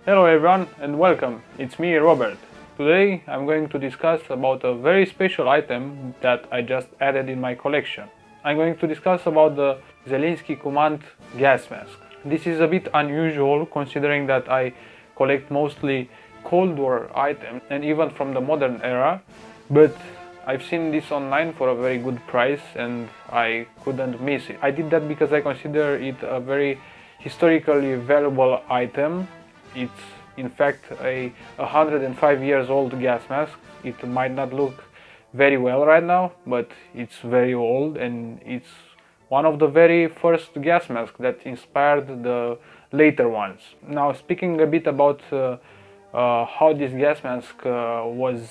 Hello everyone and welcome, it's me Robert. Today I'm going to discuss about a very special item that I just added in my collection. I'm going to discuss about the Zelinsky Kumant gas mask. This is a bit unusual considering that I collect mostly Cold War items and even from the modern era, but I've seen this online for a very good price and I couldn't miss it. I did that because I consider it a very historically valuable item. It's in fact a 105 years old gas mask. It might not look very well right now, but it's very old and it's one of the very first gas masks that inspired the later ones. Now, speaking a bit about how this gas mask was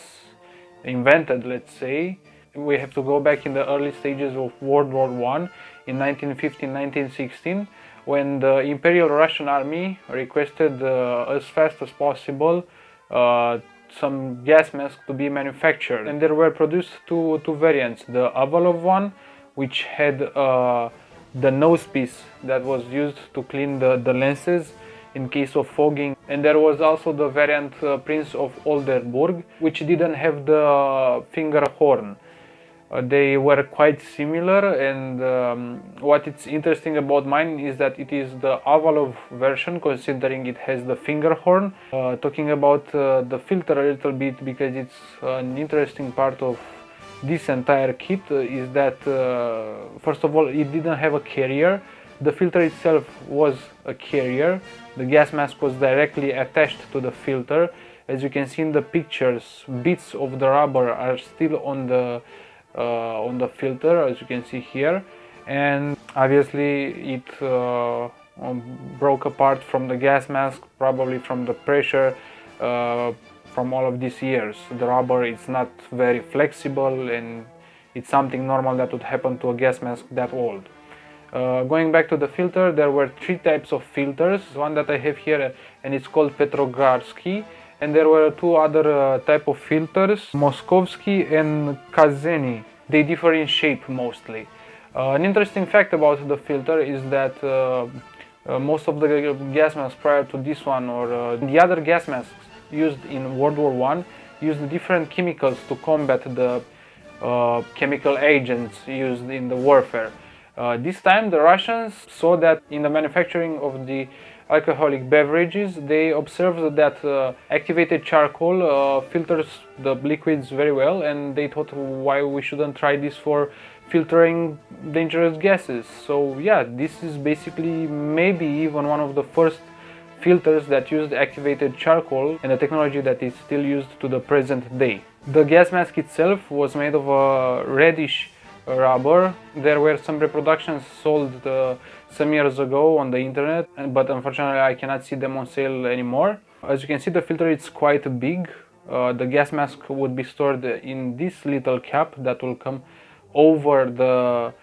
invented, let's say, we have to go back in the early stages of World War I in 1915-1916, when the Imperial Russian army requested as fast as possible some gas masks to be manufactured, and there were produced two variants: the Avalov one, which had the nose piece that was used to clean the lenses in case of fogging, and there was also the variant Prince of Oldenburg, which didn't have the finger horn. They were quite similar, and what is interesting about mine is that it is the Avalov version, considering it has the finger horn. Talking about the filter a little bit, because it's an interesting part of this entire kit, is that first of all, it didn't have a carrier. The filter itself was a carrier. The gas mask was directly attached to the filter. As you can see in the pictures, bits of the rubber are still on the filter, as you can see here, and obviously it broke apart from the gas mask, probably from the pressure from all of these years. The rubber is not very flexible, and it's something normal that would happen to a gas mask that old. Going back to the filter, there were three types of filters. One that I have here, and it's called Petrogradsky, and there were two other type of filters, Moskovsky and Kazeni. They differ in shape mostly. An interesting fact about the filter is that most of the gas masks prior to this one, or the other gas masks used in World War I, used different chemicals to combat the chemical agents used in the warfare. This time the Russians saw that in the manufacturing of the alcoholic beverages, they observed that activated charcoal filters the liquids very well, and they thought, why we shouldn't try this for filtering dangerous gases. So yeah, this is basically maybe even one of the first filters that used activated charcoal, and a technology that is still used to the present day. The gas mask itself was made of a reddish rubber. There were some reproductions sold some years ago on the internet, but unfortunately I cannot see them on sale anymore. As you can see, the filter is quite big. The gas mask would be stored in this little cap that will come over the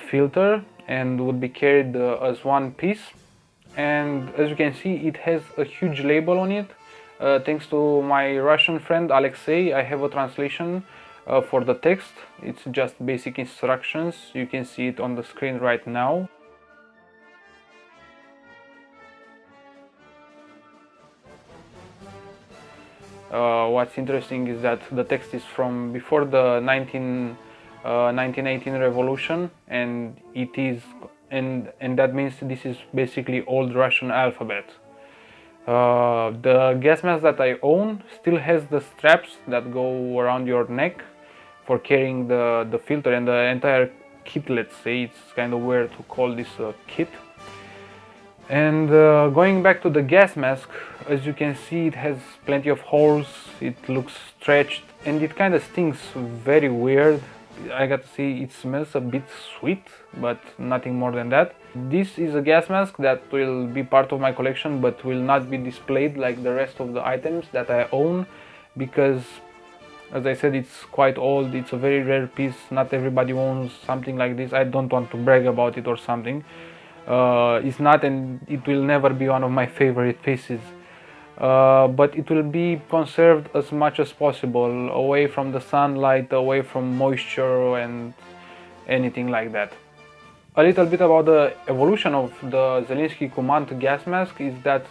filter and would be carried as one piece. And as you can see, it has a huge label on it. Thanks to my Russian friend Alexei, I have a translation for the text. It's just basic instructions. You can see it on the screen right now. What's interesting is that the text is from before the 1918 revolution, and it is and that means this is basically old Russian alphabet. The gas mask that I own still has the straps that go around your neck for carrying the filter and the entire kit, let's say. It's kind of weird to call this a kit. And going back to the gas mask, as you can see, it has plenty of holes, it looks stretched, and it kind of stinks very weird. I gotta say, it smells a bit sweet, but nothing more than that. This is a gas mask that will be part of my collection, but will not be displayed like the rest of the items that I own, because, as I said, it's quite old, it's a very rare piece, not everybody owns something like this. I don't want to brag about it or something. It's not, and it will never be one of my favorite pieces. But it will be conserved as much as possible, away from the sunlight, away from moisture and anything like that. A little bit about the evolution of the Zelinsky Kumant gas mask is that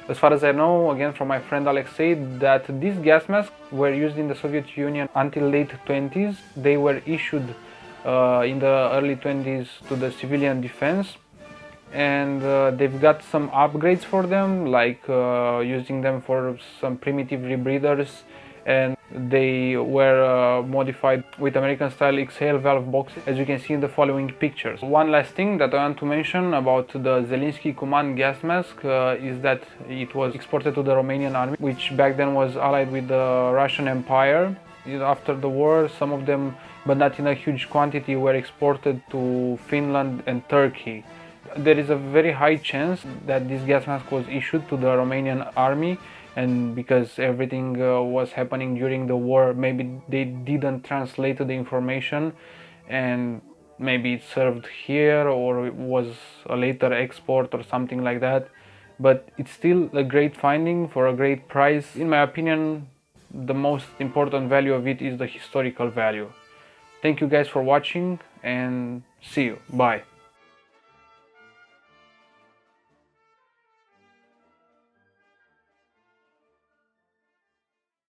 As far as I know, again from my friend Alexei, that these gas masks were used in the Soviet Union until late 20s. They were issued in the early 20s to the civilian defense, and they've got some upgrades for them, like using them for some primitive rebreathers, and they were modified with American style exhale valve boxes, as you can see in the following pictures. One last thing that I want to mention about the Zelinsky Kumant gas mask is that it was exported to the Romanian army, which back then was allied with the Russian Empire. After the war, some of them, but not in a huge quantity, were exported to Finland and Turkey. There is a very high chance that this gas mask was issued to the Romanian army, and because everything was happening during the war, maybe they didn't translate the information, and maybe it served here or it was a later export or something like that. But it's still a great finding for a great price. In my opinion, the most important value of it is the historical value. Thank you guys for watching, and see you. Bye.